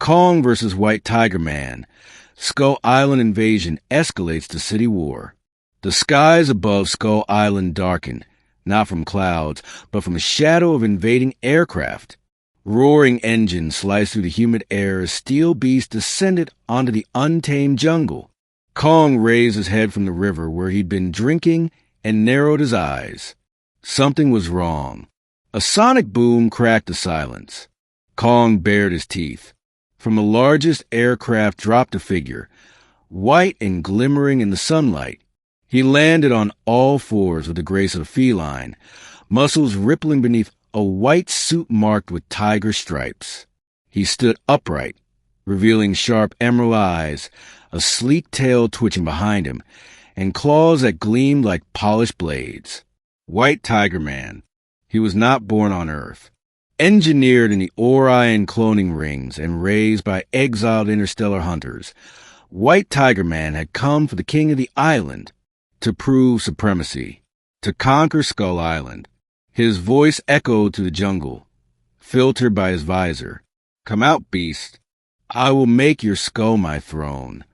Kong versus White Tiger Man. Skull Island invasion escalates to city war. The skies above Skull Island darken, not from clouds, but from a shadow of invading aircraft. Roaring engines sliced through the humid air as steel beasts descended onto the untamed jungle. Kong raised his head from the river where he'd been drinking and narrowed his eyes. Something was wrong. A sonic boom cracked the silence. Kong bared his teeth. From the largest aircraft dropped a figure, white and glimmering in the sunlight. He landed on all fours with the grace of a feline, muscles rippling beneath a white suit marked with tiger stripes. He stood upright, revealing sharp emerald eyes, a sleek tail twitching behind him, and claws that gleamed like polished blades. White Tiger Man. He was not born on Earth. Engineered in the Orion cloning rings and raised by exiled interstellar hunters, White Tiger Man had come for the king of the island to prove supremacy, to conquer Skull Island. His voice echoed to the jungle, filtered by his visor. "Come out, beast. I will make your skull my throne."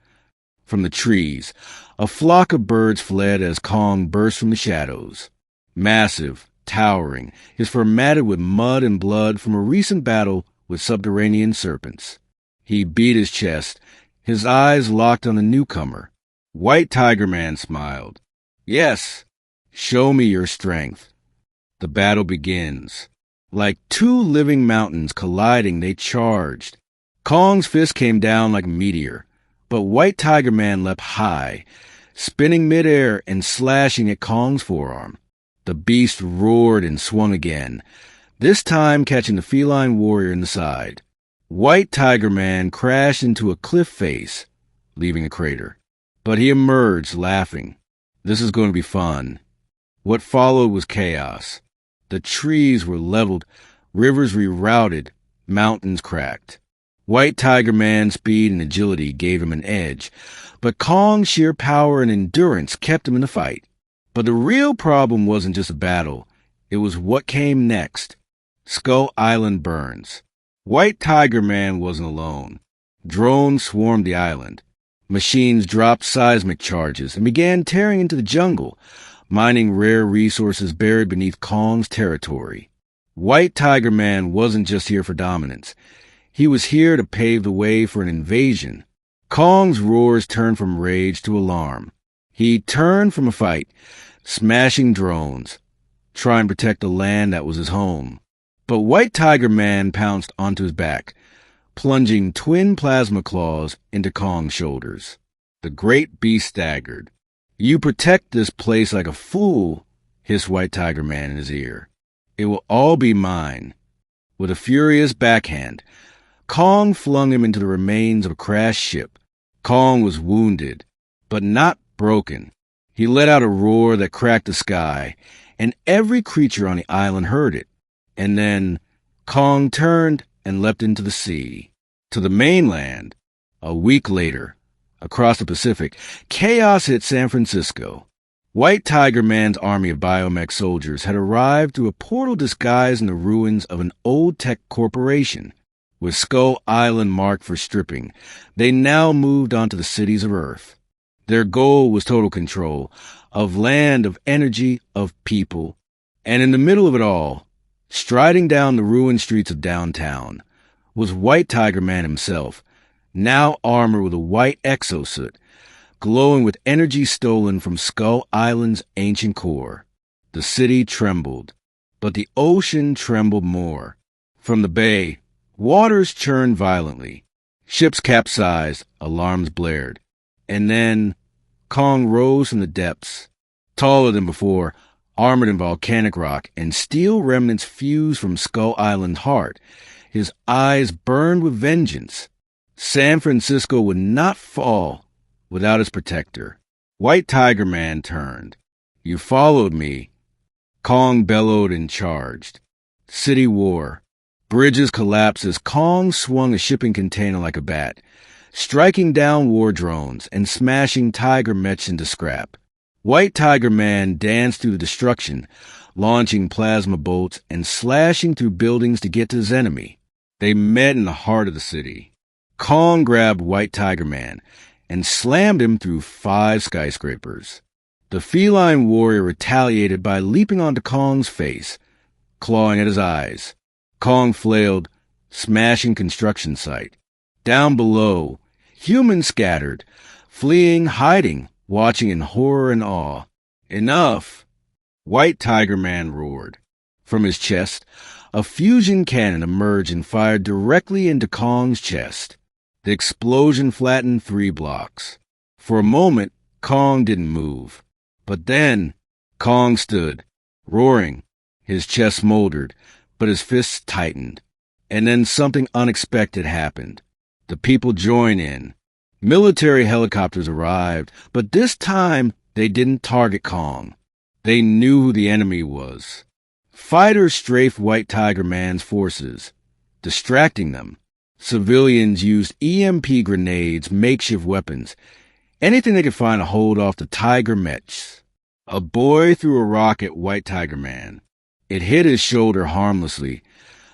From the trees, a flock of birds fled as Kong burst from the shadows. Massive, towering, his fur matted with mud and blood from a recent battle with subterranean serpents. He beat his chest, his eyes locked on the newcomer. White Tiger Man smiled. "Yes, show me your strength." The battle begins. Like two living mountains colliding, they charged. Kong's fist came down like a meteor, but White Tiger Man leapt high, spinning midair and slashing at Kong's forearm. The beast roared and swung again, this time catching the feline warrior in the side. White Tiger Man crashed into a cliff face, leaving a crater. But he emerged, laughing. This is going to be fun. What followed was chaos. The trees were leveled, rivers rerouted, mountains cracked. White Tiger Man's speed and agility gave him an edge, but Kong's sheer power and endurance kept him in the fight. But the real problem wasn't just a battle. It was what came next. Skull Island burns. White Tiger Man wasn't alone. Drones swarmed the island. Machines dropped seismic charges and began tearing into the jungle, mining rare resources buried beneath Kong's territory. White Tiger Man wasn't just here for dominance. He was here to pave the way for an invasion. Kong's roars turned from rage to alarm. He turned from a fight, smashing drones, trying to protect the land that was his home. But White Tiger Man pounced onto his back, plunging twin plasma claws into Kong's shoulders. The great beast staggered. "You protect this place like a fool," hissed White Tiger Man in his ear. "It will all be mine." With a furious backhand, Kong flung him into the remains of a crashed ship. Kong was wounded, but not broken. He let out a roar that cracked the sky, and every creature on the island heard it. And then Kong turned and leapt into the sea. To the mainland. A week later, across the Pacific, chaos hit San Francisco. White Tiger Man's army of biomech soldiers had arrived through a portal disguised in the ruins of an old tech corporation. With Skull Island marked for stripping, they now moved onto the cities of Earth. Their goal was total control of land, of energy, of people. And in the middle of it all, striding down the ruined streets of downtown, was White Tiger Man himself, now armored with a white exosuit, glowing with energy stolen from Skull Island's ancient core. The city trembled, but the ocean trembled more. From the bay, waters churned violently. Ships capsized, alarms blared. And then Kong rose from the depths, taller than before, armored in volcanic rock, and steel remnants fused from Skull Island's heart. His eyes burned with vengeance. San Francisco would not fall without its protector. White Tiger Man turned. "You followed me." Kong bellowed and charged. City war. Bridges collapsed as Kong swung a shipping container like a bat, striking down war drones and smashing tiger mechs into scrap. White Tiger Man danced through the destruction, launching plasma bolts and slashing through buildings to get to his enemy. They met in the heart of the city. Kong grabbed White Tiger Man and slammed him through 5 skyscrapers. The feline warrior retaliated by leaping onto Kong's face, clawing at his eyes. Kong flailed, smashing construction site. Down below, humans scattered, fleeing, hiding, watching in horror and awe. Enough! White Tiger Man roared. From his chest, a fusion cannon emerged and fired directly into Kong's chest. The explosion flattened 3 blocks. For a moment, Kong didn't move. But then, Kong stood, roaring. His chest smoldered, but his fists tightened. And then something unexpected happened. The people joined in. Military helicopters arrived, but this time they didn't target Kong. They knew who the enemy was. Fighters strafed White Tiger Man's forces, distracting them. Civilians used EMP grenades, makeshift weapons, anything they could find to hold off the tiger mechs. A boy threw a rock at White Tiger Man. It hit his shoulder harmlessly,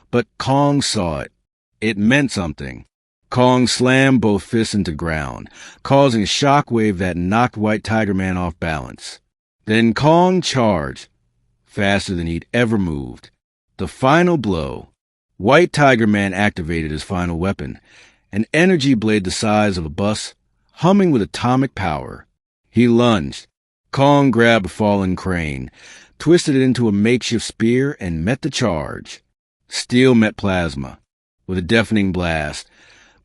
but Kong saw it. It meant something. Kong slammed both fists into ground, causing a shockwave that knocked White Tiger Man off balance. Then Kong charged, faster than he'd ever moved. The final blow. White Tiger Man activated his final weapon, an energy blade the size of a bus, humming with atomic power. He lunged. Kong grabbed a fallen crane, twisted it into a makeshift spear, and met the charge. Steel met plasma. With a deafening blast,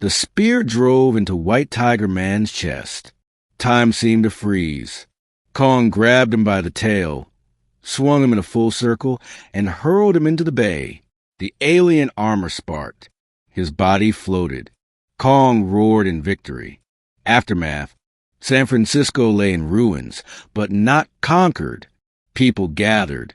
the spear drove into White Tiger Man's chest. Time seemed to freeze. Kong grabbed him by the tail, swung him in a full circle, and hurled him into the bay. The alien armor sparked. His body floated. Kong roared in victory. Aftermath. San Francisco lay in ruins, but not conquered. People gathered,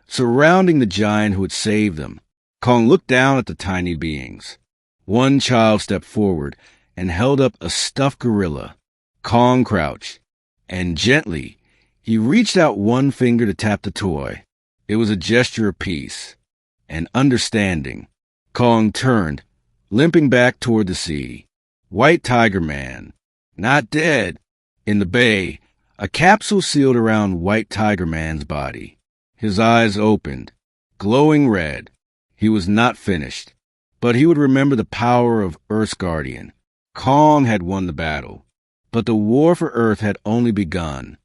surrounding the giant who had saved them. Kong looked down at the tiny beings. One child stepped forward and held up a stuffed gorilla. Kong crouched, and gently, he reached out one finger to tap the toy. It was a gesture of peace and understanding. Kong turned, limping back toward the sea. White Tiger Man, not dead. In the bay, a capsule sealed around White Tiger Man's body. His eyes opened, glowing red. He was not finished, but he would remember the power of Earth's guardian. Kong had won the battle, but the war for Earth had only begun.